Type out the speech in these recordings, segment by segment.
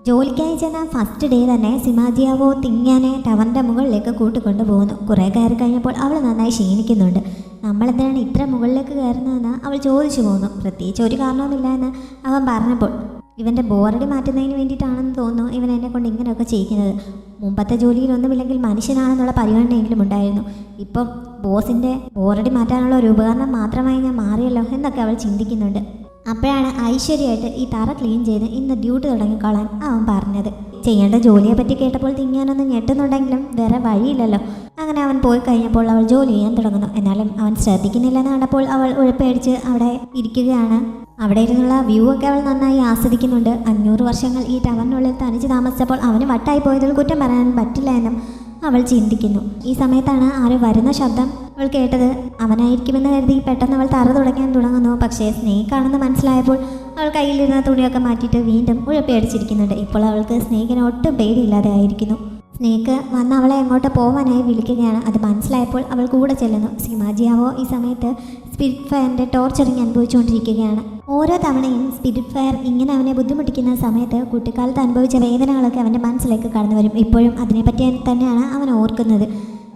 ജോലിക്കായി ചെന്ന first day തന്നെ സിമാജിയാവോ തിങ്ങാനെ ടവറിൻ്റെ മുകളിലേക്ക് കൂട്ടിക്കൊണ്ടു പോകുന്നു. കുറേ കയറി കഴിഞ്ഞപ്പോൾ അവൾ നന്നായി ക്ഷീണിക്കുന്നുണ്ട്. നമ്മളെന്തിനാണ് ഇത്ര മുകളിലേക്ക് കയറുന്നതെന്ന് അവൾ ചോദിച്ചു പോകുന്നു. പ്രത്യേകിച്ച് ഒരു കാരണവുമില്ല എന്ന് അവൻ പറഞ്ഞപ്പോൾ ഇവൻ്റെ ബോറടി മാറ്റുന്നതിന് വേണ്ടിയിട്ടാണെന്ന് തോന്നുന്നു ഇവൻ എന്നെ കൊണ്ട് ഇങ്ങനെയൊക്കെ ചെയ്യിക്കുന്നത്. മുമ്പത്തെ ജോലിയിലൊന്നുമില്ലെങ്കിൽ മനുഷ്യനാണെന്നുള്ള പരിഗണനയെങ്കിലും ഉണ്ടായിരുന്നു. ഇപ്പം ബോസിൻ്റെ ബോറടി മാറ്റാനുള്ള ഒരു ഉപകരണം മാത്രമായി ഞാൻ മാറിയല്ലോ എന്നൊക്കെ അവൾ ചിന്തിക്കുന്നുണ്ട്. അപ്പോഴാണ് ഐശ്വര്യമായിട്ട് ഈ തറ ക്ലീൻ ചെയ്ത് ഇന്ന് ഡ്യൂട്ടി തുടങ്ങിക്കോളാൻ അവൻ പറഞ്ഞത്. ചെയ്യേണ്ട ജോലിയെ പറ്റി കേട്ടപ്പോൾ തിങ്ങാനൊന്ന് ഞെട്ടുന്നുണ്ടെങ്കിലും വേറെ വഴിയില്ലല്ലോ. അങ്ങനെ അവൻ പോയി കഴിഞ്ഞപ്പോൾ അവൾ ജോലി ചെയ്യാൻ തുടങ്ങുന്നു. എന്നാലും അവൻ ശ്രദ്ധിക്കുന്നില്ലെന്ന് കണ്ടപ്പോൾ അവൾ ഉഴപ്പടിച്ച് അവിടെ ഇരിക്കുകയാണ്. അവിടെ ഇരുന്നുള്ള വ്യൂ ഒക്കെ അവൾ നന്നായി ആസ്വദിക്കുന്നുണ്ട്. 500 വർഷങ്ങൾ ഈ ടവറിനുള്ളിൽ തനിച്ച് താമസിച്ചപ്പോൾ അവന് വട്ടായി പോയതിൽ കുറ്റം പറയാൻ പറ്റില്ല എന്നും അവൾ ചിന്തിക്കുന്നു. ഈ സമയത്താണ് ആരോ വരുന്ന ശബ്ദം അവൾ കേട്ടത്. അവനായിരിക്കുമെന്ന് കരുതി പെട്ടെന്ന് അവൾ തറ തുടയ്ക്കാൻ തുടങ്ങുന്നു. പക്ഷേ സ്നേക്കാണെന്ന് മനസ്സിലായപ്പോൾ അവൾ കയ്യിലിരുന്ന തുണിയൊക്കെ മാറ്റിയിട്ട് വീണ്ടും ഉഴപ്പിയടിച്ചിരിക്കുന്നുണ്ട്. ഇപ്പോൾ അവൾക്ക് സ്നേഹിനെ ഒട്ടും പേടിയില്ലാതെ ആയിരിക്കുന്നു. സ്നേക്ക് വന്ന് അവളെ എങ്ങോട്ട് പോവാനായി വിളിക്കുകയാണ്. അത് മനസ്സിലായപ്പോൾ അവൾ കൂടെ ചെല്ലുന്നു. സിമാജിയാവോ ഈ സമയത്ത് സ്പിരിറ്റ് ഫയറിൻ്റെ ടോർച്ചറിങ് അനുഭവിച്ചുകൊണ്ടിരിക്കുകയാണ്. ഓരോ തവണയും സ്പിരിറ്റ് ഫയർ ഇങ്ങനെ അവനെ ബുദ്ധിമുട്ടിക്കുന്ന സമയത്ത് കുട്ടിക്കാലത്ത് അനുഭവിച്ച വേദനകളൊക്കെ അവൻ്റെ മനസ്സിലേക്ക് കടന്നു വരും. ഇപ്പോഴും അതിനെപ്പറ്റി തന്നെയാണ് അവൻ ഓർക്കുന്നത്.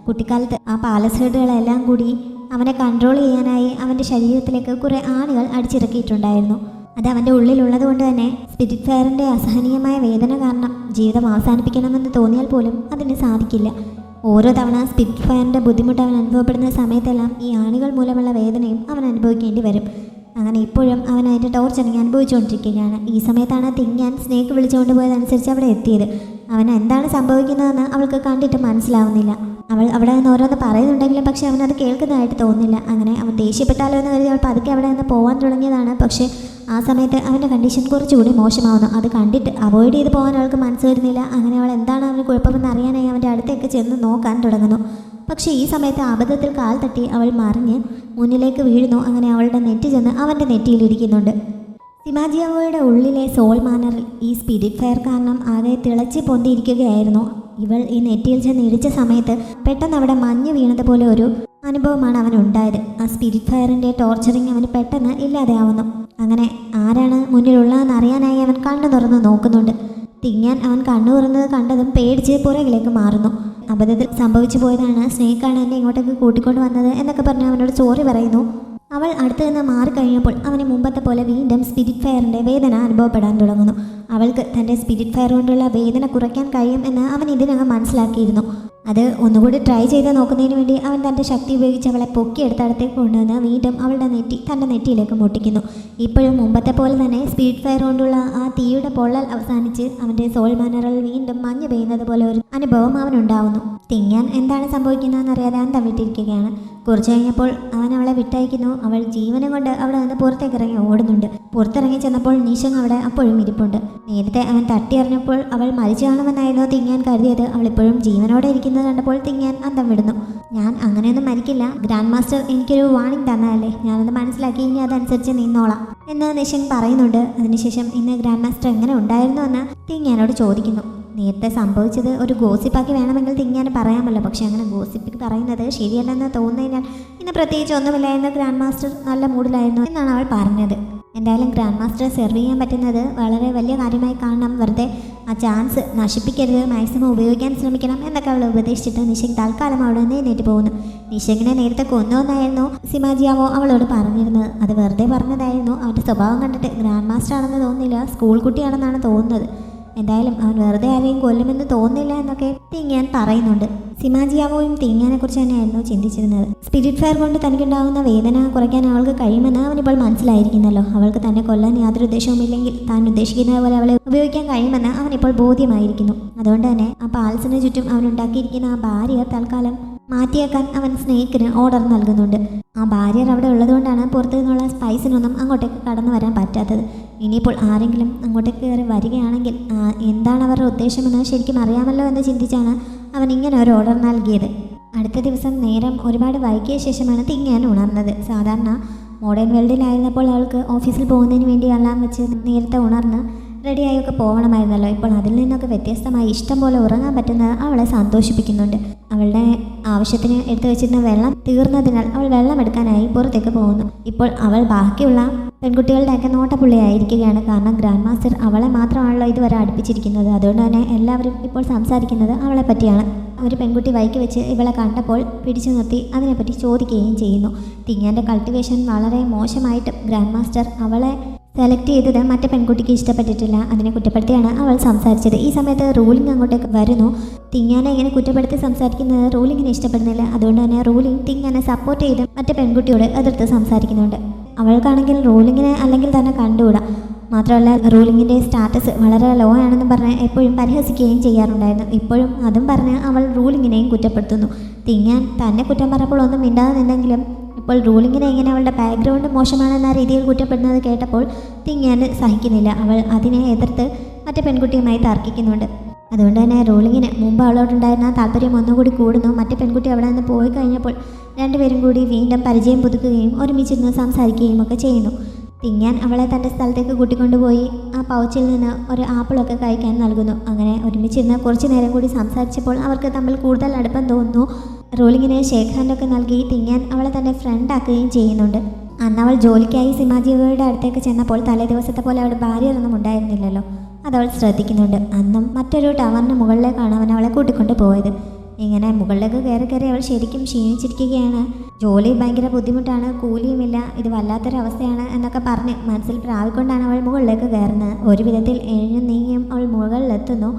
കുട്ടിക്കാലത്ത് ആ പാലസ് ഹെഡുകളെല്ലാം കൂടി അവനെ കൺട്രോൾ ചെയ്യാനായി അവൻ്റെ ശരീരത്തിലേക്ക് കുറേ ആണികൾ അടിച്ചിറക്കിയിട്ടുണ്ടായിരുന്നു. അത് അവൻ്റെ ഉള്ളിലുള്ളത് കൊണ്ട് തന്നെ സ്പിരിറ്റ് ഫയറിൻ്റെ അസഹനീയമായ വേദന കാരണം ജീവിതം അവസാനിപ്പിക്കണമെന്ന് തോന്നിയാൽ പോലും അതിന് സാധിക്കില്ല. ഓരോ തവണ സ്പിരിറ്റ് ഫയറിൻ്റെ ബുദ്ധിമുട്ട് അവൻ അനുഭവപ്പെടുന്ന സമയത്തെല്ലാം ഈ ആണികൾ മൂലമുള്ള വേദനയും അവൻ അനുഭവിക്കേണ്ടി വരും. അങ്ങനെ ഇപ്പോഴും അവൻ അതിൻ്റെ ടോർച്ചറിങ് അനുഭവിച്ചുകൊണ്ടിരിക്കുകയാണ്. ഈ സമയത്താണ് തിങ്ങാൻ സ്നേക്ക് വിളിച്ചുകൊണ്ട് പോയതനുസരിച്ച് അവിടെ എത്തിയത്. അവൻ എന്താണ് സംഭവിക്കുന്നതെന്ന് അവൾക്ക് കണ്ടിട്ട് മനസ്സിലാവുന്നില്ല. അവൾ അവിടെ നിന്ന് ഓരോന്ന് പറയുന്നുണ്ടെങ്കിലും പക്ഷേ അവനത് കേൾക്കുന്നതായിട്ട് തോന്നുന്നില്ല. അങ്ങനെ അവൻ ദേഷ്യപ്പെട്ടാലോ എന്ന് കരുതി അവൾ പതുക്കെ അവിടെ നിന്ന് പോകാൻ തുടങ്ങിയതാണ്. പക്ഷേ ആ സമയത്ത് അവൻ്റെ കണ്ടീഷൻ കുറച്ചുകൂടി മോശമാവുന്നു. അത് കണ്ടിട്ട് അവോയ്ഡ് ചെയ്ത് പോകാൻ അവൾക്ക് മനസ്സ് വരുന്നില്ല. അങ്ങനെ അവൾ എന്താണ് അവന് കുഴപ്പമെന്ന് അറിയാനായി അവൻ്റെ അടുത്തേക്ക് ചെന്ന് നോക്കാൻ തുടങ്ങുന്നു. പക്ഷേ ഈ സമയത്ത് അബദ്ധത്തിൽ കാൽ തട്ടി അവൾ മറിഞ്ഞ് മുന്നിലേക്ക് വീഴുന്നു. അങ്ങനെ അവളുടെ നെറ്റി ചെന്ന് അവൻ്റെ നെറ്റിയിലിരിക്കുന്നുണ്ട്. സിമാജിയാവോയുടെ ഉള്ളിലെ സോൾ മാനറിൽ ഈ സ്പിരിറ്റ് ഫയർ കാരണം ആകെ തിളച്ച് പൊന്തിയിരിക്കുകയായിരുന്നു. ഇവൾ ഈ നെറ്റിയിൽ ചെന്ന് ഇടിച്ച സമയത്ത് പെട്ടെന്ന് അവിടെ മഞ്ഞ് വീണതുപോലെ ഒരു അനുഭവമാണ് അവനുണ്ടായത്. ആ സ്പിരിറ്റ് ഫയറിൻ്റെ ടോർച്ചറിങ് അവന് പെട്ടെന്ന് ഇല്ലാതെയാവുന്നു. അങ്ങനെ ആരാണ് മുന്നിലുള്ളതെന്ന് അറിയാനായി അവൻ കണ്ണു തുറന്ന് നോക്കുന്നുണ്ട്. തിങ്ങാൻ അവൻ കണ്ണു തുറന്നത് കണ്ടതും പേടിച്ച് പുറകിലേക്ക് മാറുന്നു. അബദ്ധത്തിൽ സംഭവിച്ചു പോയതാണ്, സ്നേക്കാണ് എന്നെ ഇങ്ങോട്ടേക്ക് കൂട്ടിക്കൊണ്ട് വന്നത് എന്നൊക്കെ പറഞ്ഞ് അവനോട് സോറി പറയുന്നു. അവൾ അടുത്ത് നിന്ന് മാറിക്കഴിഞ്ഞപ്പോൾ അവന് മുമ്പത്തെ പോലെ വീണ്ടും സ്പിരിറ്റ് ഫയറിൻ്റെ വേദന അനുഭവപ്പെടാൻ തുടങ്ങുന്നു. അവൾക്ക് തൻ്റെ സ്പിരിറ്റ് ഫയർ കൊണ്ടുള്ള വേദന കുറയ്ക്കാൻ കഴിയും എന്ന് അവൻ ഇതിനകം മനസ്സിലാക്കിയിരുന്നു. അത് ഒന്നുകൂടി ട്രൈ ചെയ്ത് നോക്കുന്നതിന് വേണ്ടി അവൻ തൻ്റെ ശക്തി ഉപയോഗിച്ച് അവളെ പൊക്കിയെടുത്ത് അടുത്തേക്ക് കൊണ്ടുവന്ന് വീണ്ടും അവളുടെ തൻ്റെ നെറ്റിയിലേക്ക് മുട്ടിക്കുന്നു. ഇപ്പോഴും മുമ്പത്തെ പോലെ തന്നെ സ്പിരിറ്റ് ഫയർ കൊണ്ടുള്ള ആ തീയുടെ പൊള്ളൽ അവസാനിച്ച് അവൻ്റെ സോൾ മാനറിൽ വീണ്ടും മഞ്ഞ് പെയ്യുന്നത് പോലെ ഒരു അനുഭവം അവനുണ്ടാവുന്നു. തിങ്ങാൻ എന്താണ് സംഭവിക്കുന്നതെന്ന് അറിയാതെ അന്തം വിട്ടിരിക്കുകയാണ്. കുറച്ച് കഴിഞ്ഞപ്പോൾ അവൻ അവളെ വിട്ടയക്കുന്നു. അവൾ ജീവനം കൊണ്ട് അവിടെ നിന്ന് പുറത്തേക്ക് ഇറങ്ങി ഓടുന്നുണ്ട്. പുറത്തിറങ്ങി ചെന്നപ്പോൾ നിഷങ് അവിടെ അപ്പോഴും ഇരിപ്പുണ്ട്. നേരത്തെ അവൻ തട്ടിയറിഞ്ഞപ്പോൾ അവൾ മരിച്ചു കാണുമെന്നായിരുന്നു തിങ്ങാൻ കരുതിയത്. അവളിപ്പോഴും ജീവനോടെ ഇരിക്കുന്നത് കണ്ടപ്പോൾ തിങ്ങാൻ അന്തം വിടുന്നു. ഞാൻ അങ്ങനെയൊന്നും മരിക്കില്ല, ഗ്രാൻഡ് മാസ്റ്റർ എനിക്കൊരു വാണിംഗ് തന്നതല്ലേ, ഞാനത് മനസ്സിലാക്കി ഇനി അതനുസരിച്ച് നിന്നോളാം എന്ന് നിഷങ് പറയുന്നുണ്ട്. അതിനുശേഷം ഇന്ന് ഗ്രാൻഡ് മാസ്റ്റർ എങ്ങനെ ഉണ്ടായിരുന്നു എന്ന് തിങ്ങാനോട് ചോദിക്കുന്നു. നേരത്തെ സംഭവിച്ചത് ഒരു ഗോസിപ്പാക്കി വേണമെങ്കിൽ തിങ്ങാൻ പറയാമല്ലോ, പക്ഷെ അങ്ങനെ ഗോസിപ്പിക്ക് പറയുന്നത് ശരിയല്ലെന്ന് തോന്നുന്നതിനാൽ ഇന്ന് പ്രത്യേകിച്ച് ഒന്നുമില്ല എന്ന് ഗ്രാൻഡ് മാസ്റ്റർ നല്ല മൂഡിലായിരുന്നു എന്നാണ് അവൾ പറഞ്ഞത്. എന്തായാലും ഗ്രാൻഡ് മാസ്റ്ററെ സെർവ് ചെയ്യാൻ പറ്റുന്നത് വളരെ വലിയ കാര്യമായി കാണണം. വെറുതെ ആ ചാൻസ് നശിപ്പിക്കരുത്, മാക്സിമം ഉപയോഗിക്കാൻ ശ്രമിക്കണം എന്നൊക്കെ അവൾ ഉപദേശിച്ചിട്ട് നിഷങ് തൽക്കാലം അവിടെ നിന്ന് എഴുന്നേറ്റ് പോകുന്നു. നിഷങ്ങിനെ നേരത്തെ കൊന്നുവെന്നായിരുന്നു സിമാജിയാവോ അവളോട് പറഞ്ഞിരുന്നത്. അത് വെറുതെ പറഞ്ഞതായിരുന്നു. അവൻ്റെ സ്വഭാവം കണ്ടിട്ട് ഗ്രാൻഡ് മാസ്റ്റർ ആണെന്ന് തോന്നുന്നില്ല, സ്കൂൾ കുട്ടിയാണെന്നാണ് തോന്നുന്നത്. എന്തായാലും അവൻ വെറുതെ ആരെയും കൊല്ലുമെന്ന് തോന്നില്ല എന്നൊക്കെ തിങ്ങാൻ പറയുന്നുണ്ട്. സിമാജിയാവോയും തിങ്ങാനെ കുറിച്ച് തന്നെയായിരുന്നു ചിന്തിച്ചിരുന്നത്. സ്പിരിറ്റ് ഫയർ കൊണ്ട് തനിക്കുണ്ടാകുന്ന വേദന കുറയ്ക്കാൻ അവൾക്ക് കഴിയുമെന്ന് അവനിപ്പോൾ മനസ്സിലായിരിക്കുന്നല്ലോ. അവൾക്ക് തന്നെ കൊല്ലാൻ യാതൊരു ഉദ്ദേശവുമില്ലെങ്കിൽ താൻ ഉദ്ദേശിക്കുന്നത് പോലെ അവളെ ഉപയോഗിക്കാൻ കഴിയുമെന്ന് അവനിപ്പോൾ ബോധ്യമായിരിക്കുന്നു. അതുകൊണ്ട് തന്നെ ആ പാൽസിന് ചുറ്റും അവനുണ്ടാക്കിയിരിക്കുന്ന ആ ബാരിയർ തൽക്കാലം മാറ്റിയേക്കാൻ അവൻ സ്നേക്കിന് ഓർഡർ നൽകുന്നുണ്ട്. ആ ബാരിയർ അവിടെ ഉള്ളതുകൊണ്ടാണ് പുറത്തു നിന്നുള്ള സ്പൈസിനൊന്നും അങ്ങോട്ടേക്ക് കടന്നു വരാൻ പറ്റാത്തത്. ഇനിയിപ്പോൾ ആരെങ്കിലും അങ്ങോട്ടേക്ക് കയറി വരികയാണെങ്കിൽ എന്താണ് അവരുടെ ഉദ്ദേശമെന്ന് ശരിക്കും അറിയാമല്ലോ എന്ന് ചിന്തിച്ചാണ് അവൻ ഇങ്ങനെ ഒരു ഓർഡർ നൽകിയത്. അടുത്ത ദിവസം നേരം ഒരുപാട് വൈകിയ ശേഷമാണ് തിങ്ങാൻ ഉണർന്നത്. സാധാരണ മോഡേൺ വേൾഡിലായിരുന്നപ്പോൾ അവൾക്ക് ഓഫീസിൽ പോകുന്നതിന് വേണ്ടി അലാം വെച്ച് നേരത്തെ ഉണർന്ന് റെഡിയായൊക്കെ പോകണമായിരുന്നല്ലോ. ഇപ്പോൾ അതിൽ നിന്നൊക്കെ വ്യത്യസ്തമായി ഇഷ്ടം പോലെ ഉറങ്ങാൻ പറ്റുന്നത് അവളെ സന്തോഷിപ്പിക്കുന്നുണ്ട്. അവളുടെ ആവശ്യത്തിന് എടുത്തു വെച്ചിരുന്ന വെള്ളം തീർന്നതിനാൽ അവൾ വെള്ളം എടുക്കാനായി പുറത്തേക്ക് പോകുന്നു. ഇപ്പോൾ അവൾ ബാക്കിയുള്ള പെൺകുട്ടികളുടെയൊക്കെ നോട്ടപ്പുള്ളിയായിരിക്കുകയാണ്. കാരണം ഗ്രാൻഡ് മാസ്റ്റർ അവളെ മാത്രമാണല്ലോ ഇതുവരെ അടുപ്പിച്ചിരിക്കുന്നത്. അതുകൊണ്ട് തന്നെ എല്ലാവരും ഇപ്പോൾ സംസാരിക്കുന്നത് അവളെ പറ്റിയാണ്. ഒരു പെൺകുട്ടി വൈക്ക് വെച്ച് ഇവളെ കണ്ടപ്പോൾ പിടിച്ചു നിർത്തി അതിനെപ്പറ്റി ചോദിക്കുകയും ചെയ്യുന്നു. തിങ്ങാൻ്റെ കൾട്ടിവേഷൻ വളരെ മോശമായിട്ടും ഗ്രാൻഡ് മാസ്റ്റർ അവളെ സെലക്ട് ചെയ്തത് മറ്റേ പെൺകുട്ടിക്ക് ഇഷ്ടപ്പെട്ടിട്ടില്ല. അതിനെ കുറ്റപ്പെടുത്തിയാണ് അവൾ സംസാരിച്ചത്. ഈ സമയത്ത് റൂലിംഗ് അങ്ങോട്ടേക്ക് വരുന്നു. തിങ്ങാനെ ഇങ്ങനെ കുറ്റപ്പെടുത്തി സംസാരിക്കുന്നത് റൂലിങ്ങിനെ ഇഷ്ടപ്പെടുന്നില്ല. അതുകൊണ്ട് തന്നെ റൂലിംഗ് തിങ്ങാനെ സപ്പോർട്ട് ചെയ്ത് മറ്റേ പെൺകുട്ടിയോട് എതിർത്ത് സംസാരിക്കുന്നുണ്ട്. അവൾക്കാണെങ്കിൽ റൂലിങ്ങിനെ അല്ലെങ്കിൽ തന്നെ കണ്ടുകൂടാ. മാത്രമല്ല റൂലിങ്ങിൻ്റെ സ്റ്റാറ്റസ് വളരെ ലോ ആണെന്ന് പറഞ്ഞ് എപ്പോഴും പരിഹസിക്കുകയും ചെയ്യാറുണ്ടായിരുന്നു. ഇപ്പോഴും അതും പറഞ്ഞ് അവൾ റൂലിങ്ങിനെയും കുറ്റപ്പെടുത്തുന്നു. തിങ്ങാൻ തന്നെ കുറ്റം പറഞ്ഞപ്പോൾ ഒന്നും മിണ്ടാതെ നിന്നെങ്കിലും ഇപ്പോൾ റൂലിങ്ങിനെ ഇങ്ങനെ അവളുടെ ബാക്ക്ഗ്രൗണ്ട് മോശമാണെന്ന രീതിയിൽ കുറ്റപ്പെടുന്നത് കേട്ടപ്പോൾ തിങ്ങാൻ സഹിക്കുന്നില്ല. അവൾ അതിനെ എതിർത്ത് മറ്റേ പെൺകുട്ടിയുമായി തർക്കിക്കുന്നുണ്ട്. അതുകൊണ്ട് തന്നെ റൂലിങ്ങിന് മുമ്പ് അവളോടുണ്ടായിരുന്ന താല്പര്യം ഒന്നുകൂടി കൂടുന്നു. മറ്റേ പെൺകുട്ടി അവിടെ നിന്ന് പോയി കഴിഞ്ഞപ്പോൾ രണ്ടുപേരും കൂടി വീണ്ടും പരിചയം പുതുക്കുകയും ഒരുമിച്ചിരുന്ന് സംസാരിക്കുകയും ഒക്കെ ചെയ്യുന്നു. തിങ്ങാൻ അവളെ തൻ്റെ സ്ഥലത്തേക്ക് കൂട്ടിക്കൊണ്ടുപോയി ആ പൗച്ചിൽ നിന്ന് ഒരു ആപ്പിളൊക്കെ കഴിക്കാൻ നൽകുന്നു. അങ്ങനെ ഒരുമിച്ചിരുന്ന് കുറച്ച് നേരം കൂടി സംസാരിച്ചപ്പോൾ അവർക്ക് തമ്മിൽ കൂടുതൽ അടുപ്പം തോന്നുന്നു. റൂലിങ്ങിനെ ഷേക്ക് ഹാൻഡൊക്കെ നൽകി തിങ്ങാൻ അവളെ തൻ്റെ ഫ്രണ്ടാക്കുകയും ചെയ്യുന്നുണ്ട്. അന്ന് അവൾ ജോലിക്കായി സിമാജിയുടെ അടുത്തേക്ക് ചെന്നപ്പോൾ തലേ ദിവസത്തെ പോലെ അവിടെ ഭാര്യയൊന്നും ഉണ്ടായിരുന്നില്ലല്ലോ. അതവൾ ശ്രദ്ധിക്കുന്നുണ്ട്. അന്നും മറ്റൊരു ടവറിന് മുകളിലേക്കാണ് അവൻ അവളെ കൂട്ടിക്കൊണ്ട് പോയത്. ഇങ്ങനെ മുകളിലേക്ക് കയറി അവൾ ശരിക്കും ക്ഷീണിച്ചിരിക്കുകയാണ്. ജോലി ഭയങ്കര ബുദ്ധിമുട്ടാണ്, കൂലിയുമില്ല, ഇത് വല്ലാത്തൊരവസ്ഥയാണ് എന്നൊക്കെ പറഞ്ഞ് മനസ്സിൽ പ്രാവിക്കൊണ്ടാണ് അവൾ മുകളിലേക്ക് കയറുന്നത്. ഒരു വിധത്തിൽ എഴിഞ്ഞും നീങ്ങിയും അവൾ മുകളിലെത്തുന്നു.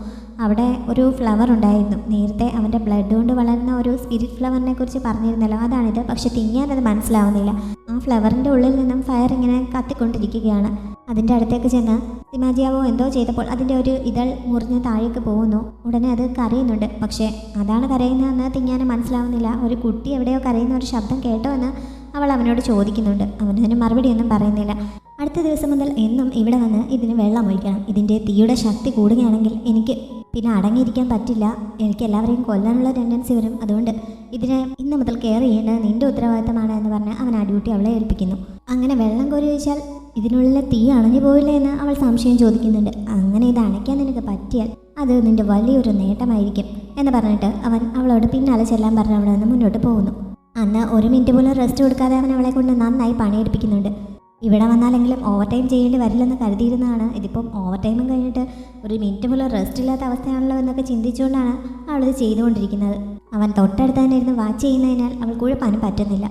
അവിടെ ഒരു ഫ്ലവർ ഉണ്ടായിരുന്നു. നേരത്തെ അവൻ്റെ ബ്ലഡ് കൊണ്ട് വളരുന്ന ഒരു സ്പിരിറ്റ് ഫ്ലവറിനെ കുറിച്ച് പറഞ്ഞിരുന്നല്ലോ, അതാണിത്. പക്ഷെ തിങ്ങാനത് മനസ്സിലാവുന്നില്ല. ആ ഫ്ലവറിൻ്റെ ഉള്ളിൽ നിന്നും ഫയർ ഇങ്ങനെ കത്തിക്കൊണ്ടിരിക്കുകയാണ്. അതിൻ്റെ അടുത്തേക്ക് ചെന്ന് സിമാജിയാവോ എന്തോ ചെയ്തപ്പോൾ അതിൻ്റെ ഒരു ഇതൾ മുറിഞ്ഞ് താഴേക്ക് പോകുന്നു. ഉടനെ അത് കരയുന്നുണ്ട്. പക്ഷേ അതാണ് കരയുന്നതെന്ന് തിങ്ങാന് മനസ്സിലാവുന്നില്ല. ഒരു കുട്ടി എവിടെയോ കരയുന്ന ഒരു ശബ്ദം കേട്ടോ എന്ന് അവൾ അവനോട് ചോദിക്കുന്നുണ്ട്. അവനതിന് മറുപടിയൊന്നും പറയുന്നില്ല. അടുത്ത ദിവസം മുതൽ എന്നും ഇവിടെ വന്ന് ഇതിന് വെള്ളം ഒഴിക്കണം. ഇതിൻ്റെ തീയുടെ ശക്തി കൂടുകയാണെങ്കിൽ എനിക്ക് പിന്നെ അടങ്ങിയിരിക്കാൻ പറ്റില്ല. എനിക്ക് എല്ലാവരെയും കൊല്ലാനുള്ള ടെൻഡൻസി വരും. അതുകൊണ്ട് ഇതിനെ ഇന്ന് മുതൽ കെയർ ചെയ്യേണ്ടത് നിൻ്റെ ഉത്തരവാദിത്തമാണ് എന്ന് പറഞ്ഞ് അവൻ ആ ഡ്യൂട്ടി അവളെ ഏൽപ്പിക്കുന്നു. അങ്ങനെ വെള്ളം കോരി ഒഴിച്ചാൽ ഇതിനുള്ളിലെ തീ അണഞ്ഞു പോയില്ലേ എന്ന് അവൾ സംശയം ചോദിക്കുന്നുണ്ട്. അങ്ങനെ ഇത് അണയ്ക്കാൻ നിനക്ക് പറ്റിയാൽ അത് നിൻ്റെ വലിയൊരു നേട്ടമായിരിക്കും എന്ന് പറഞ്ഞിട്ട് അവൻ അവളോട് പിന്നാലെ ചെല്ലാൻ പറഞ്ഞ് അവിടെ നിന്ന് മുന്നോട്ട് പോകുന്നു. അന്ന് ഒരു മിനിറ്റ് പോലും റെസ്റ്റ് കൊടുക്കാതെ അവൻ അവളെ കൊണ്ട് നന്നായി പണിയെടുപ്പിക്കുന്നുണ്ട്. ഇവിടെ വന്നാലെങ്കിലും ഓവർ ടൈം ചെയ്യേണ്ടി വരില്ലെന്ന് കരുതിയിരുന്നതാണ്. ഇതിപ്പം ഓവർ ടൈമും കഴിഞ്ഞിട്ട് ഒരു മിനിറ്റ് പോലും റെസ്റ്റ് ഇല്ലാത്ത അവസ്ഥയാണല്ലോ എന്നൊക്കെ ചിന്തിച്ചുകൊണ്ടാണ് അവളിത് ചെയ്തുകൊണ്ടിരിക്കുന്നത്. അവൻ തൊട്ടടുത്ത് തന്നെ ഇരുന്ന് വാച്ച് ചെയ്യുന്നതിനാൽ അവൾക്ക് ഉഴപ്പാനും പറ്റുന്നില്ല.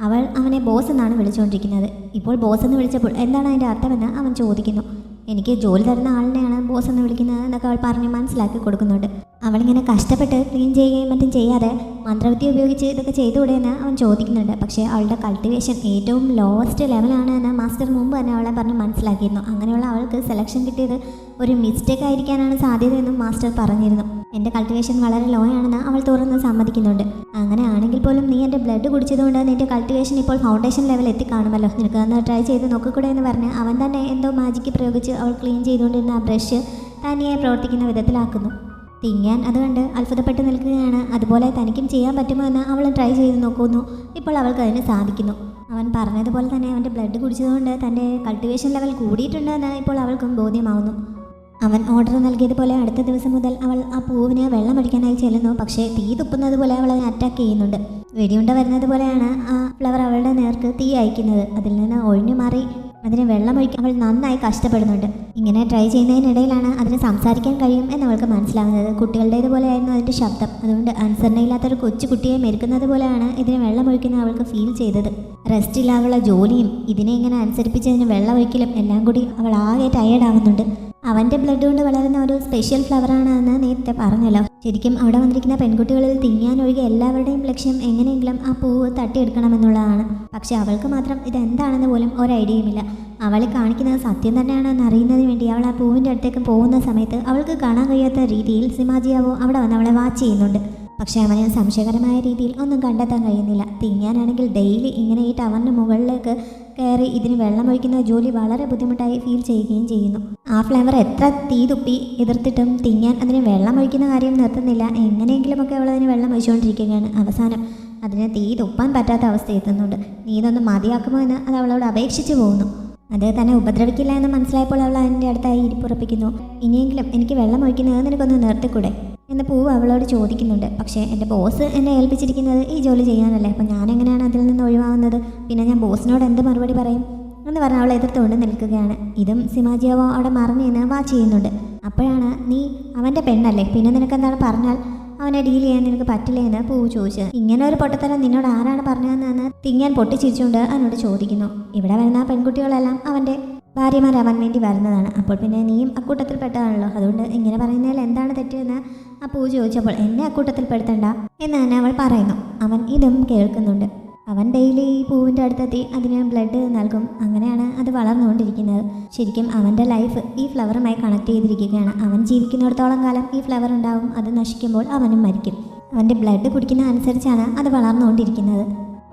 അവൾ അവനെ ബോസ് എന്നാണ് വിളിച്ചുകൊണ്ടിരിക്കുന്നത്. ഇപ്പോൾ ബോസ് എന്ന് വിളിച്ചപ്പോൾ എന്താണ് അതിൻ്റെ അർത്ഥമെന്ന് അവൻ ചോദിക്കുന്നു. എനിക്ക് ജോലി തരുന്ന ആളിനെയാണ് ബോസ് എന്ന് വിളിക്കുന്നത് എന്നൊക്കെ അവൾ പറഞ്ഞ് മനസ്സിലാക്കി കൊടുക്കുന്നുണ്ട്. അവളിങ്ങനെ കഷ്ടപ്പെട്ട് ക്ലീൻ ചെയ്യുകയും മറ്റും ചെയ്യാതെ മന്ത്രവിദ്യ ഉപയോഗിച്ച് ഇതൊക്കെ ചെയ്തുകൂടെ എന്ന് അവൻ ചോദിക്കുന്നുണ്ട്. പക്ഷേ അവളുടെ കൾട്ടിവേഷൻ ഏറ്റവും ലോവസ്റ്റ് ലെവലാണ് എന്ന് മാസ്റ്റർ മുമ്പ് തന്നെ അവളെ പറഞ്ഞ് മനസ്സിലാക്കിയിരുന്നു. അങ്ങനെയുള്ള അവൾക്ക് സെലക്ഷൻ കിട്ടിയത് ഒരു മിസ്റ്റേക്ക് ആയിരിക്കാനാണ് സാധ്യതയെന്നും മാസ്റ്റർ പറഞ്ഞിരുന്നു. എൻ്റെ കൾട്ടിവേഷൻ വളരെ ലോ ആണെന്ന് അവൾ തുറന്ന് സമ്മതിക്കുന്നുണ്ട്. അങ്ങനെ ആണെങ്കിൽ പോലും നീ എൻ്റെ ബ്ലഡ് കുടിച്ചതുകൊണ്ട് നിൻ്റെ കൾട്ടിവേഷൻ ഇപ്പോൾ ഫൗണ്ടേഷൻ ലെവൽ എത്തിക്കാണുമല്ലോ, നിനക്ക് അന്ന് ട്രൈ ചെയ്ത് നോക്കിക്കൂടെ എന്ന് പറഞ്ഞ് അവൻ തന്നെ എന്തോ മാജിക്ക് പ്രയോഗിച്ച് അവൾ ക്ലീൻ ചെയ്തുകൊണ്ടിരുന്ന ആ ബ്രഷ് തനിയെ പ്രവർത്തിക്കുന്ന വിധത്തിലാക്കുന്നു. തിങ്ങാൻ അതുകൊണ്ട് അത്ഭുതപ്പെട്ട് നിൽക്കുകയാണ്. അതുപോലെ തനിക്കും ചെയ്യാൻ പറ്റുമോ എന്ന് അവൾ ട്രൈ ചെയ്ത് നോക്കുന്നു. ഇപ്പോൾ അവൾക്ക് അതിന് സാധിക്കുന്നു. അവൻ പറഞ്ഞതുപോലെ തന്നെ അവൻ്റെ ബ്ലഡ് കുടിച്ചതുകൊണ്ട് തൻ്റെ കൾട്ടിവേഷൻ ലെവൽ കൂടിയിട്ടുണ്ടെന്ന് ഇപ്പോൾ അവൾക്കും ബോധ്യമാവുന്നു. അവൻ ഓർഡർ നൽകിയതുപോലെ അടുത്ത ദിവസം മുതൽ അവൾ ആ പൂവിന് വെള്ളം ഒഴിക്കാനായി ചെല്ലുന്നു. പക്ഷേ തീ തുപ്പുന്നത് പോലെ അവൾ അതിനെ അറ്റാക്ക് ചെയ്യുന്നുണ്ട്. വെടിയുണ്ട വരുന്നത് പോലെയാണ് ആ ഫ്ലവർ അവളുടെ നേർക്ക് തീ അയക്കുന്നത്. അതിൽ നിന്ന് ഒഴിഞ്ഞു മാറി അതിന് വെള്ളം ഒഴിക്കാൻ അവൾ നന്നായി കഷ്ടപ്പെടുന്നുണ്ട്. ഇങ്ങനെ ട്രൈ ചെയ്യുന്നതിനിടയിലാണ് അതിന് സംസാരിക്കാൻ കഴിയും എന്നവൾക്ക് മനസ്സിലാവുന്നത്. കുട്ടികളുടേതുപോലെയായിരുന്നു അതിൻ്റെ ശബ്ദം. അതുകൊണ്ട് അനുസരണയില്ലാത്തൊരു കൊച്ചു കുട്ടിയെ മെരുക്കുന്നത് പോലെയാണ് ഇതിന് വെള്ളം ഒഴിക്കുന്ന അവൾക്ക് ഫീൽ ചെയ്തത്. റെസ്റ്റ് ഇല്ലാതുള്ള ജോലിയും ഇതിനെ ഇങ്ങനെ അനുസരിപ്പിച്ചതിന് വെള്ളം ഒഴിക്കലും എല്ലാം കൂടി അവൾ ആകെ ടയേർഡാവുന്നുണ്ട്. അവൻ്റെ ബ്ലഡ് കൊണ്ട് വളരുന്ന ഒരു സ്പെഷ്യൽ ഫ്ലവറാണ് എന്ന് നേരത്തെ പറഞ്ഞല്ലോ. ശരിക്കും അവിടെ വന്നിരിക്കുന്ന പെൺകുട്ടികളിൽ തിങ്ങാൻ ഒഴികെ എല്ലാവരുടെയും ലക്ഷ്യം എങ്ങനെയെങ്കിലും ആ പൂവ് തട്ടിയെടുക്കണമെന്നുള്ളതാണ്. പക്ഷെ അവൾക്ക് മാത്രം ഇതെന്താണെന്ന് പോലും ഒരു ഐഡിയയുമില്ല. അവളെ കാണിക്കുന്നത് സത്യം തന്നെയാണെന്ന് അറിയുന്നതിന് വേണ്ടി അവൾ ആ പൂവിൻ്റെ അടുത്തേക്ക് പോകുന്ന സമയത്ത് അവൾക്ക് കാണാൻ കഴിയാത്ത രീതിയിൽ സിമാജിയാവോ അവിടെ വന്ന് അവളെ വാച്ച് ചെയ്യുന്നുണ്ട്. പക്ഷേ അവന് സംശയകരമായ രീതിയിൽ ഒന്നും കണ്ടെത്താൻ കഴിയുന്നില്ല. തിങ്ങാനാണെങ്കിൽ ഡെയിലി ഇങ്ങനെ ഈ ടവറിന് മുകളിലേക്ക് കയറി ഇതിന് വെള്ളം ഒഴിക്കുന്ന ജോലി വളരെ ബുദ്ധിമുട്ടായി ഫീൽ ചെയ്യുകയും ചെയ്യുന്നു. ആ ഫ്ലേവർ എത്ര തീ തുപ്പി എതിർത്തിട്ടും തിങ്ങാൻ അതിന് വെള്ളം ഒഴിക്കുന്ന കാര്യം നിർത്തുന്നില്ല. എങ്ങനെയെങ്കിലുമൊക്കെ അവൾ അതിന് വെള്ളം ഒഴിച്ചുകൊണ്ടിരിക്കുകയാണ്. അവസാനം അതിന് തീ തുപ്പാൻ പറ്റാത്ത അവസ്ഥ എത്തുന്നുണ്ട്. നീ ഇതൊന്ന് മതിയാക്കുമോ എന്ന് അത് അവളോട് അപേക്ഷിച്ച് പോകുന്നു. അത് തന്നെ ഉപദ്രവിക്കില്ല എന്ന് മനസ്സിലായപ്പോൾ അവൾ അതിൻ്റെ അടുത്തായി ഇരിപ്പുറപ്പിക്കുന്നു. ഇനിയെങ്കിലും എനിക്ക് വെള്ളം ഒഴിക്കുന്നത് നിനക്കൊന്ന് നിർത്തിക്കൂടെ എന്ന് പൂവ് അവളോട് ചോദിക്കുന്നുണ്ട്. പക്ഷേ എൻ്റെ ബോസ് എന്നെ ഏൽപ്പിച്ചിരിക്കുന്നത് ഈ ജോലി ചെയ്യാനല്ലേ, അപ്പം ഞാനെങ്ങനെയാണ് അതിൽ നിന്ന് ഒഴിവാകുന്നത്? പിന്നെ ഞാൻ ബോസിനോട് എന്ത് മറുപടി പറയും? എന്ന് പറഞ്ഞ് അവൾ എതിർത്തുകൊണ്ട് നിൽക്കുകയാണ്. ഇതും സിമാജിയാവോ അവിടെ മറിഞ്ഞു നിന്ന് വാച്ച് ചെയ്യുന്നുണ്ട്. അപ്പോഴാണ് നീ അവൻ്റെ പെണ്ണല്ലേ, പിന്നെ നിനക്ക് എന്താണ് പറഞ്ഞാൽ അവനെ ഡീൽ ചെയ്യാൻ നിനക്ക് പറ്റില്ല എന്ന് പൂവ് ചോദിച്ചത്. ഇങ്ങനെ ഒരു പൊട്ടത്തരം നിന്നോട് ആരാണ് പറഞ്ഞതെന്ന് തിങ്ങാൻ പൊട്ടിച്ചിരിച്ചുകൊണ്ട് അവനോട് ചോദിക്കുന്നു. ഇവിടെ വരുന്ന പെൺകുട്ടികളെല്ലാം അവൻ്റെ ഭാര്യമാരാവാൻ വേണ്ടി വരുന്നതാണ്. അപ്പോൾ പിന്നെ നീയും അക്കൂട്ടത്തിൽ പെട്ടതാണല്ലോ, അതുകൊണ്ട് ഇങ്ങനെ പറയുന്നതിൽ എന്താണ് തെറ്റെന്ന് ആ പൂവ് ചോദിച്ചപ്പോൾ എന്നെ അക്കൂട്ടത്തിൽ പെടുത്തണ്ട എന്ന് തന്നെ അവൾ പറയുന്നു. അവൻ ഇതും കേൾക്കുന്നുണ്ട്. അവൻ ഡെയിലി ഈ പൂവിൻ്റെ അടുത്തെത്തി അതിന് ബ്ലഡ് നൽകും. അങ്ങനെയാണ് അത് വളർന്നുകൊണ്ടിരിക്കുന്നത്. ശരിക്കും അവൻ്റെ ലൈഫ് ഈ ഫ്ലവറുമായി കണക്ട് ചെയ്തിരിക്കുകയാണ്. അവൻ ജീവിക്കുന്നിടത്തോളം കാലം ഈ ഫ്ലവർ ഉണ്ടാവും, അത് നശിക്കുമ്പോൾ അവനും മരിക്കും. അവൻ്റെ ബ്ലഡ് കുടിക്കുന്ന അനുസരിച്ചാണ് അത് വളർന്നുകൊണ്ടിരിക്കുന്നത്.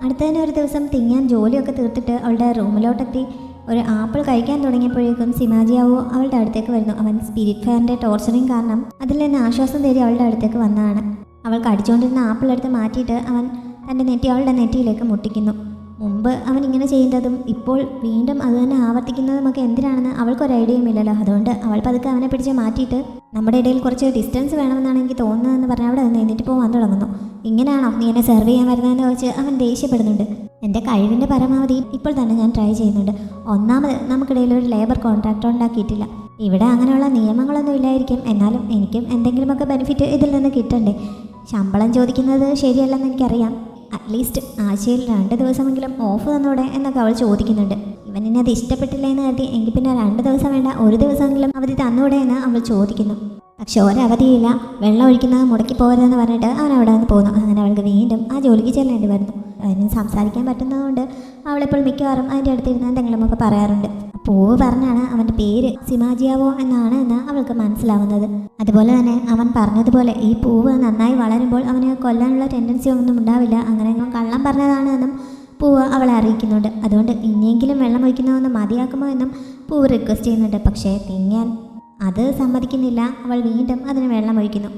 അടുത്തതിന് ഒരു ദിവസം തിങ്ങാൻ ജോലിയൊക്കെ തീർത്തിട്ട് അവളുടെ റൂമിലോട്ടെത്തി ഒരു ആപ്പിൾ കഴിക്കാൻ തുടങ്ങിയപ്പോഴേക്കും സിമാജിയാവോ അവളുടെ അടുത്തേക്ക് വരുന്നു. അവൻ സ്പിരിറ്റ് ഫയറിൻ്റെ ടോർച്ചറിങ് കാരണം അതിൽ നിന്ന് ആശ്വാസം തേടി അവളുടെ അടുത്തേക്ക് വന്നതാണ്. അവൾ കടിച്ചുകൊണ്ടിരുന്ന ആപ്പിൾ എടുത്ത് മാറ്റിയിട്ട് അവൻ തൻ്റെ നെറ്റി അവളുടെ നെറ്റിയിലേക്ക് മുട്ടിക്കുന്നു. മുമ്പ് അവൻ ഇങ്ങനെ ചെയ്യുന്നതും ഇപ്പോൾ വീണ്ടും അത് തന്നെ ആവർത്തിക്കുന്നതുമൊക്കെ എന്തിനാണെന്ന് അവൾക്കൊരു ഐഡിയയും ഇല്ലല്ലോ. അതുകൊണ്ട് അവൾ പതുക്കെ അവനെ പിടിച്ച് മാറ്റിയിട്ട് നമ്മുടെ ഇടയിൽ കുറച്ച് ഡിസ്റ്റൻസ് വേണമെന്നാണ് എനിക്ക് തോന്നുന്നതെന്ന് പറഞ്ഞ് അവിടെ നിന്ന് എന്നിട്ട് പോകാൻ തുടങ്ങുന്നു. ഇങ്ങനെയാണോ നീ എന്നെ സെർവ് ചെയ്യാൻ വരുന്നതെന്ന് വെച്ച് അവൻ ദേഷ്യപ്പെടുന്നുണ്ട്. എൻ്റെ കഴിവിൻ്റെ പരമാവധി ഇപ്പോൾ തന്നെ ഞാൻ ട്രൈ ചെയ്യുന്നുണ്ട്. ഒന്നാമത് നമുക്കിടയിൽ ഒരു ലേബർ കോൺട്രാക്ട് ഉണ്ടാക്കിയിട്ടില്ല. ഇവിടെ അങ്ങനെയുള്ള നിയമങ്ങളൊന്നും ഇല്ലായിരിക്കും, എന്നാലും എനിക്കും എന്തെങ്കിലുമൊക്കെ ബെനിഫിറ്റ് ഇതിൽ നിന്ന് കിട്ടണ്ടേ. ശമ്പളം ചോദിക്കുന്നത് ശരിയല്ലെന്ന് എനിക്കറിയാം. അറ്റ്ലീസ്റ്റ് ആഴ്ചയിൽ 2 ദിവസമെങ്കിലും ഓഫ് തന്നൂടെ എന്നൊക്കെ അവൾ ചോദിക്കുന്നുണ്ട്. ഇവൻ എന്നെ അത് ഇഷ്ടപ്പെട്ടില്ല എന്ന് കരുതി എങ്കിൽ പിന്നെ 2 ദിവസം വേണ്ട 1 ദിവസമെങ്കിലും അവധി തന്നൂടെ എന്ന് അവൾ ചോദിക്കുന്നു. പക്ഷെ ഒരവധിയില്ല, വെള്ളം ഒഴിക്കുന്നത് മുടക്കി പോകരുതെന്ന് പറഞ്ഞിട്ട് അവൻ അവിടെ നിന്ന് പോകുന്നു. അങ്ങനെ അവൾക്ക് വീണ്ടും ആ ജോലിക്ക് ചെല്ലേണ്ടി വരുന്നു. അതിന് സംസാരിക്കാൻ പറ്റുന്നതുകൊണ്ട് അവളിപ്പോൾ മിക്കവാറും അതിൻ്റെ അടുത്തിരുന്ന് എന്തെങ്കിലുമൊക്കെ പറയാറുണ്ട്. പൂവ് പറഞ്ഞാണ് അവൻ്റെ പേര് സിമാജിയാവോ എന്നാണ് എന്ന് അവൾക്ക് മനസ്സിലാവുന്നത്. അതുപോലെ തന്നെ അവൻ പറഞ്ഞതുപോലെ ഈ പൂവ് നന്നായി വളരുമ്പോൾ അവന് കൊല്ലാനുള്ള ടെൻഡൻസി ഒന്നും ഉണ്ടാവില്ല. അങ്ങനെ ഞാൻ കള്ളം പറഞ്ഞതാണ് എന്നും പൂവ് അവളെ അറിയിക്കുന്നുണ്ട്. അതുകൊണ്ട് ഇനിയെങ്കിലും വെള്ളം ഒഴിക്കുന്നതൊന്ന് മതിയാക്കുമോ എന്നും പൂവ് റിക്വസ്റ്റ് ചെയ്യുന്നുണ്ട്. പക്ഷേ തിങ്ങാൻ അത് സമ്മതിക്കുന്നില്ല. അവൾ വീണ്ടും അതിന് വെള്ളം ഒഴിക്കുന്നു.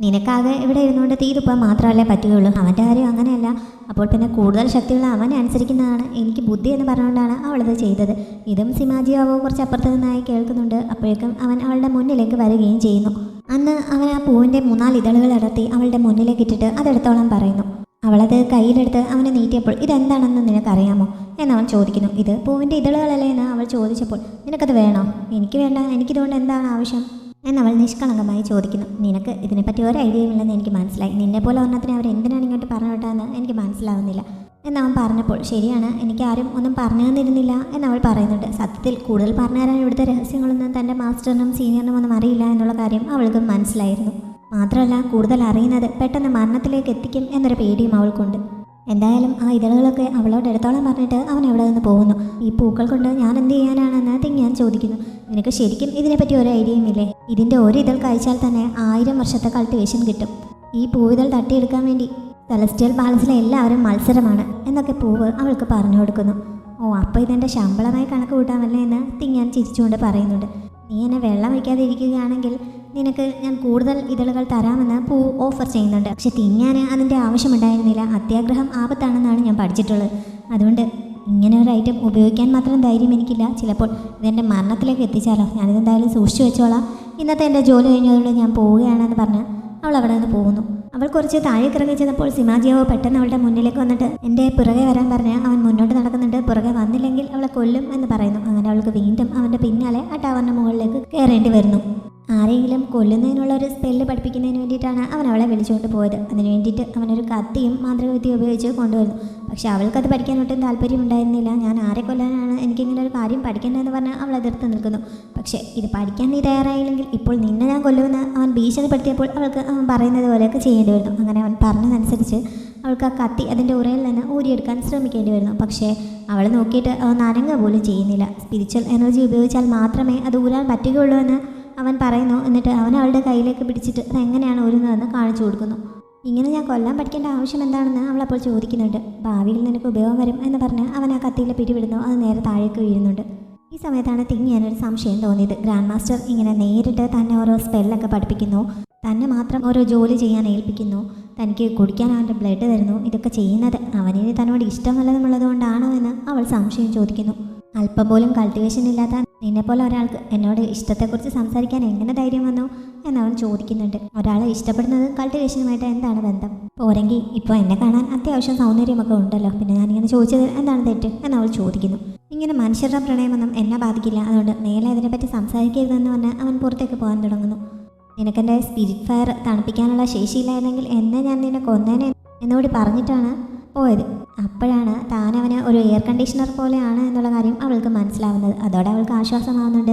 നിനക്കാകെ ഇവിടെ ഇരുന്നുകൊണ്ട് തീ തുപ്പാൻ മാത്രമല്ലേ പറ്റുകയുള്ളൂ, അവൻ്റെ കാര്യം അങ്ങനെയല്ല. അപ്പോൾ പിന്നെ കൂടുതൽ ശക്തിയുള്ള അവനെ അനുസരിക്കുന്നതാണ് എനിക്ക് ബുദ്ധി എന്ന് പറഞ്ഞുകൊണ്ടാണ് അവളത് ചെയ്തത്. ഇതും സിമാജിയാവോ കുറച്ച് അപ്പുറത്ത് നിന്നായി കേൾക്കുന്നുണ്ട്. അപ്പോഴേക്കും അവൻ അവളുടെ മുന്നിലേക്ക് വരികയും ചെയ്യുന്നു. അന്ന് അവൻ ആ പൂവിൻ്റെ 4 ഇതളുകൾ അടർത്തി അവളുടെ മുന്നിലേക്ക് ഇട്ടിട്ട് അതെടുത്തോളം പറയുന്നു. അവളത് കയ്യിലെടുത്ത് അവനെ നീട്ടിയപ്പോൾ ഇതെന്താണെന്ന് നിനക്കറിയാമോ എന്നവൻ ചോദിക്കുന്നു. ഇത് പൂവിൻ്റെ ഇതളുകളല്ലേ എന്ന് അവൾ ചോദിച്ചപ്പോൾ നിനക്കത് വേണോ? എനിക്ക് വേണ്ട, എനിക്കിതുകൊണ്ട് എന്താണ് ആവശ്യം എന്നവൾ നിഷ്കളങ്കമായി ചോദിക്കുന്നു. നിനക്ക് ഇതിനെപ്പറ്റി ഒരു ഐഡിയയും ഇല്ലെന്ന് എനിക്ക് മനസ്സിലായി. നിന്നെപ്പോലെ ഒരെണ്ണത്തിന് അവർ എന്തിനാണ് ഇങ്ങോട്ട് പറഞ്ഞു വിട്ടതെന്ന് എനിക്ക് മനസ്സിലാവുന്നില്ല എന്നവൻ പറഞ്ഞപ്പോൾ ശരിയാണ്, എനിക്ക് ആരും ഒന്നും പറഞ്ഞു തന്നിരുന്നില്ല എന്നവൾ പറയുന്നുണ്ട്. സത്യത്തിൽ കൂടുതൽ പറഞ്ഞു തരാൻ ഇവിടുത്തെ രഹസ്യങ്ങളൊന്നും തൻ്റെ മാസ്റ്ററിനും സീനിയറിനും ഒന്നും അറിയില്ല എന്നുള്ള കാര്യം അവൾക്ക് മനസ്സിലായിരുന്നു. മാത്രമല്ല കൂടുതൽ അറിയുന്നത് പെട്ടെന്ന് മരണത്തിലേക്ക് എത്തിക്കും എന്നൊരു പേടിയും അവൾക്കുണ്ട്. എന്തായാലും ആ ഇതളുകളൊക്കെ അവളോട് എടുത്തോളം പറഞ്ഞിട്ട് അവൻ അവിടെ നിന്ന് പോകുന്നു. ഈ പൂക്കൾ കൊണ്ട് ഞാൻ എന്ത് ചെയ്യാനാണെന്ന് തിങ്ങാൻ ചോദിക്കുന്നു. നിനക്ക് ശരിക്കും ഇതിനെപ്പറ്റി ഒരു ഐഡിയയും ഇല്ലേ? ഇതിൻ്റെ ഒരു ഇതൾ കഴിച്ചാൽ തന്നെ 1000 വർഷത്തെ കൾട്ടിവേഷൻ കിട്ടും. ഈ പൂവിതൾ തട്ടിയെടുക്കാൻ വേണ്ടി സെലസ്റ്റിയൽ പാലസിലെ എല്ലാവരും മത്സരമാണ് എന്നൊക്കെ പൂവ് അവൾക്ക് പറഞ്ഞു കൊടുക്കുന്നു. ഓ, അപ്പോൾ ഇതെൻ്റെ ശമ്പളമായി കണക്ക് കൂട്ടാമല്ലേ എന്ന് തിങ്ങാൻ ചിരിച്ചുകൊണ്ട് പറയുന്നുണ്ട്. നീ എന്നെ വെള്ളം വയ്ക്കാതെ ഇരിക്കുകയാണെങ്കിൽ നിനക്ക് ഞാൻ കൂടുതൽ ഇതളുകൾ തരാമെന്ന് പൂ ഓഫർ ചെയ്യുന്നുണ്ട്. പക്ഷെ തിങ്ങാൻ അതിൻ്റെ ആവശ്യമുണ്ടായിരുന്നില്ല. അത്യാഗ്രഹം ആപത്താണെന്നാണ് ഞാൻ പഠിച്ചിട്ടുള്ളത്. അതുകൊണ്ട് ഇങ്ങനെ ഒരു ഐറ്റം ഉപയോഗിക്കാൻ മാത്രം ധൈര്യം എനിക്കില്ല. ചിലപ്പോൾ ഇതെൻ്റെ മരണത്തിലേക്ക് എത്തിച്ചാലോ. ഞാനിതെന്തായാലും സൂക്ഷിച്ചു വെച്ചോളാം. ഇന്നത്തെ എൻ്റെ ജോലി കഴിഞ്ഞതുകൊണ്ട് ഞാൻ പോവുകയാണെന്ന് പറഞ്ഞ് അവൾ അവിടെ നിന്ന് പോകുന്നു. അവൾ കുറച്ച് താഴേക്ക് ഇറങ്ങി ചെന്നപ്പോൾ സിമാജിയാവോ പെട്ടെന്ന് അവളുടെ മുന്നിലേക്ക് വന്നിട്ട് എൻ്റെ പുറകെ വരാൻ പറഞ്ഞ് അവൻ മുന്നോട്ട് നടക്കുന്നുണ്ട്. പുറകെ വന്നില്ലെങ്കിൽ അവളെ കൊല്ലും എന്ന് പറയുന്നു. അങ്ങനെ അവൾക്ക് വീണ്ടും അവൻ്റെ പിന്നാലെ ആ ടവറിൻ്റെ മുകളിലേക്ക് കയറേണ്ടി വരുന്നു. ആരെങ്കിലും കൊല്ലുന്നതിനുള്ള ഒരു സ്പെല്ല് പഠിപ്പിക്കുന്നതിന് വേണ്ടിയിട്ടാണ് അവൻ അവളെ വിളിച്ചുകൊണ്ട് പോയത്. അതിന് വേണ്ടിയിട്ട് അവനൊരു കത്തിയും മാന്ത്രികവിദ്യ ഉപയോഗിച്ച് കൊണ്ടുവരുന്നു. പക്ഷെ അവൾക്കത് പഠിക്കാൻ ഒട്ടും താല്പര്യമുണ്ടായിരുന്നില്ല. ഞാൻ ആരെ കൊല്ലാനാണ്, എനിക്കിങ്ങനെ ഒരു കാര്യം പഠിക്കേണ്ടതെന്ന് പറഞ്ഞ് അവൾ എതിർത്ത് നിൽക്കുന്നു. പക്ഷേ ഇത് പഠിക്കാൻ നീ തയ്യാറായില്ലെങ്കിൽ ഇപ്പോൾ നിന്നെ ഞാൻ കൊല്ലുമെന്ന് അവൻ ഭീഷണിപ്പെടുത്തിയപ്പോൾ അവൾക്ക് അവൻ പറയുന്നത് പോലെയൊക്കെ ചെയ്യേണ്ടി വരുന്നു. അങ്ങനെ അവൻ പറഞ്ഞതനുസരിച്ച് അവൾക്ക് ആ കത്തി അതിൻ്റെ ഉറയിൽ നിന്ന് ഊരിയെടുക്കാൻ ശ്രമിക്കേണ്ടി വരുന്നു. പക്ഷേ അവൾ നോക്കിയിട്ട് അവൻ അനങ്ങുക പോലും ചെയ്യുന്നില്ല. സ്പിരിച്വൽ എനർജി ഉപയോഗിച്ചാൽ മാത്രമേ അത് ഊരാൻ പറ്റുകയുള്ളൂ എന്ന് അവൻ പറയുന്നു. എന്നിട്ട് അവൻ അവളുടെ കയ്യിലേക്ക് പിടിച്ചിട്ട് അതെങ്ങനെയാണ് ഊരുന്നതെന്ന് കാണിച്ചു കൊടുക്കുന്നു. ഇങ്ങനെ ഞാൻ കൊല്ലാൻ പഠിക്കേണ്ട ആവശ്യം എന്താണെന്ന് അവൾ അപ്പോൾ ചോദിക്കുന്നുണ്ട്. ഭാവിയിൽ നിനക്ക് ഉപയോഗം വരും എന്ന് പറഞ്ഞ് അവൻ ആ കത്തിയിൽ പിടിവിടുന്നു. അത് നേരെ താഴേക്ക് വീഴുന്നുണ്ട്. ഈ സമയത്താണ് തിങ്ങിയാനൊരു സംശയം തോന്നിയത്. ഗ്രാൻഡ് മാസ്റ്റർ ഇങ്ങനെ നേരിട്ട് തന്നെ ഓരോ സ്പെല്ലൊക്കെ പഠിപ്പിക്കുന്നു, തന്നെ മാത്രം ഓരോ ജോലി ചെയ്യാൻ ഏൽപ്പിക്കുന്നു, തനിക്ക് കുടിക്കാൻ അവൻ്റെ ബ്ലഡ് തരുന്നു. ഇതൊക്കെ ചെയ്യുന്നത് അവനിന് തന്നോട് ഇഷ്ടമല്ലതുമുള്ളത് കൊണ്ടാണോ എന്ന് അവൾ സംശയം ചോദിക്കുന്നു. അല്പം പോലും കൾട്ടിവേഷൻ ഇല്ലാത്ത നിന്നെപ്പോലെ ഒരാൾക്ക് എന്നോട് ഇഷ്ടത്തെക്കുറിച്ച് സംസാരിക്കാൻ എങ്ങനെ ധൈര്യം വന്നു എന്നവൻ ചോദിക്കുന്നുണ്ട്. ഒരാളെ ഇഷ്ടപ്പെടുന്നത് കൾട്ടിവേഷനുമായിട്ട് എന്താണ് ബന്ധം? പോരെങ്കിൽ ഇപ്പോൾ എന്നെ കാണാൻ അത്യാവശ്യം സൗന്ദര്യമൊക്കെ ഉണ്ടല്ലോ, പിന്നെ ഞാനിങ്ങനെ ചോദിച്ചത് എന്താണ് തെറ്റ് എന്നവൾ ചോദിക്കുന്നു. ഇങ്ങനെ മനുഷ്യരുടെ പ്രണയമൊന്നും എന്നെ ബാധിക്കില്ല, അതുകൊണ്ട് മേലെ അതിനെപ്പറ്റി സംസാരിക്കരുതെന്ന് പറഞ്ഞ് അവൻ പുറത്തേക്ക് പോകാൻ തുടങ്ങുന്നു. നിനക്കെൻ്റെ സ്പിരിറ്റ് ഫയർ തണുപ്പിക്കാനുള്ള ശേഷിയില്ലായിരുന്നെങ്കിൽ എന്നെ ഞാൻ നിന്നെ കൊന്നേനെ എന്നുകൂടി പറഞ്ഞിട്ടാണ് പോയത്. അപ്പോഴാണ് താൻ അവന് ഒരു എയർ കണ്ടീഷണർ പോലെയാണ് എന്നുള്ള കാര്യം അവൾക്ക് മനസ്സിലാവുന്നത്. അതോടെ അവൾക്ക് ആശ്വാസമാവുന്നുണ്ട്.